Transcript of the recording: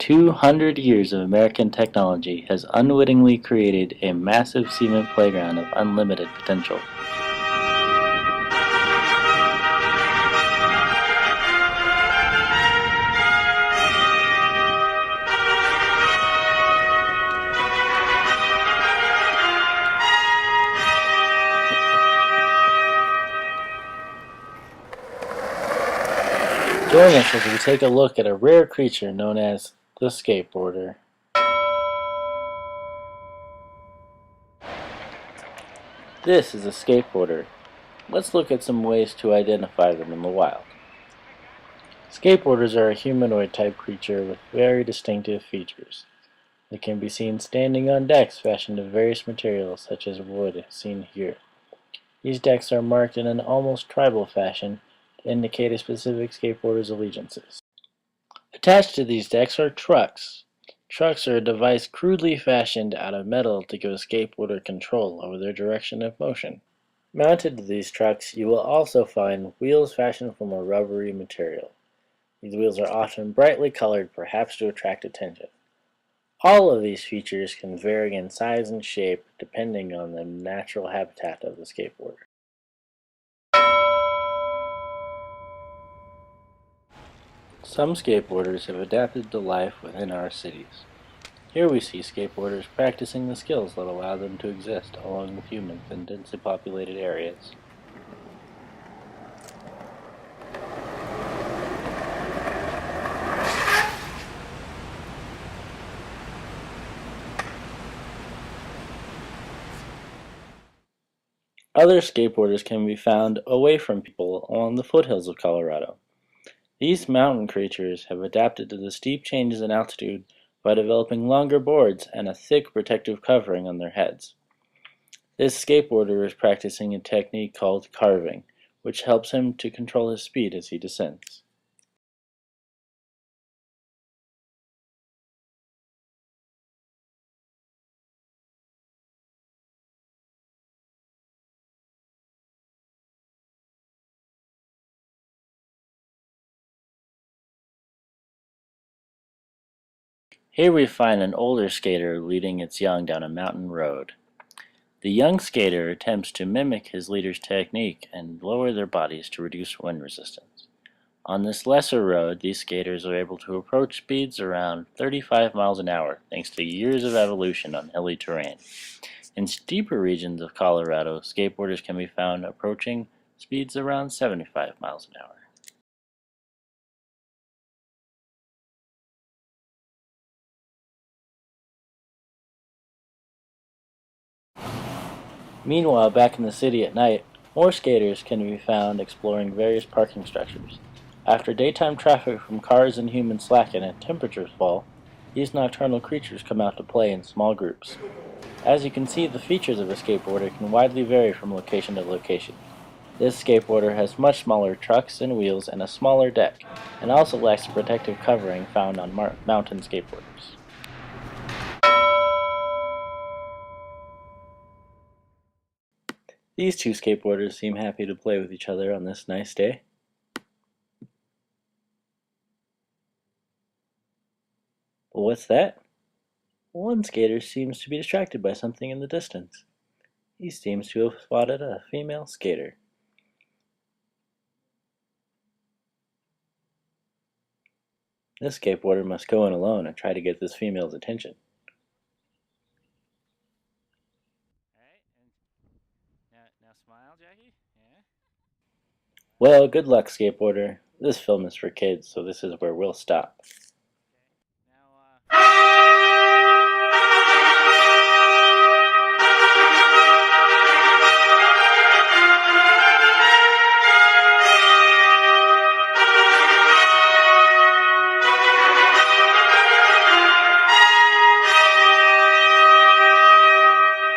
200 years of American technology has unwittingly created a massive cement playground of unlimited potential. Join us as we take a look at a rare creature known as the skateboarder. This is a skateboarder. Let's look at some ways to identify them in the wild. Skateboarders are a humanoid type creature with very distinctive features. They can be seen standing on decks fashioned of various materials such as wood seen here. These decks are marked in an almost tribal fashion to indicate a specific skateboarder's allegiances. Attached to these decks are trucks. Trucks are a device crudely fashioned out of metal to give a skateboarder control over their direction of motion. Mounted to these trucks, you will also find wheels fashioned from a rubbery material. These wheels are often brightly colored, perhaps to attract attention. All of these features can vary in size and shape depending on the natural habitat of the skateboarder. Some skateboarders have adapted to life within our cities. Here we see skateboarders practicing the skills that allow them to exist along with humans in densely populated areas. Other skateboarders can be found away from people along the foothills of Colorado. These mountain creatures have adapted to the steep changes in altitude by developing longer boards and a thick protective covering on their heads. This skateboarder is practicing a technique called carving, which helps him to control his speed as he descends. Here we find an older skater leading its young down a mountain road. The young skater attempts to mimic his leader's technique and lower their bodies to reduce wind resistance. On this lesser road, these skaters are able to approach speeds around 35 miles an hour thanks to years of evolution on hilly terrain. In steeper regions of Colorado, skateboarders can be found approaching speeds around 75 miles an hour. Meanwhile, back in the city at night, more skaters can be found exploring various parking structures. After daytime traffic from cars and humans slacken and temperatures fall, these nocturnal creatures come out to play in small groups. As you can see, the features of a skateboarder can widely vary from location to location. This skateboarder has much smaller trucks and wheels and a smaller deck, and also lacks the protective covering found on mountain skateboarders. These two skateboarders seem happy to play with each other on this nice day. Well, what's that? One skater seems to be distracted by something in the distance. He seems to have spotted a female skater. This skateboarder must go in alone and try to get this female's attention. Now smile, Jackie. Yeah. Well, good luck, skateboarder. This film is for kids, so this is where we'll stop.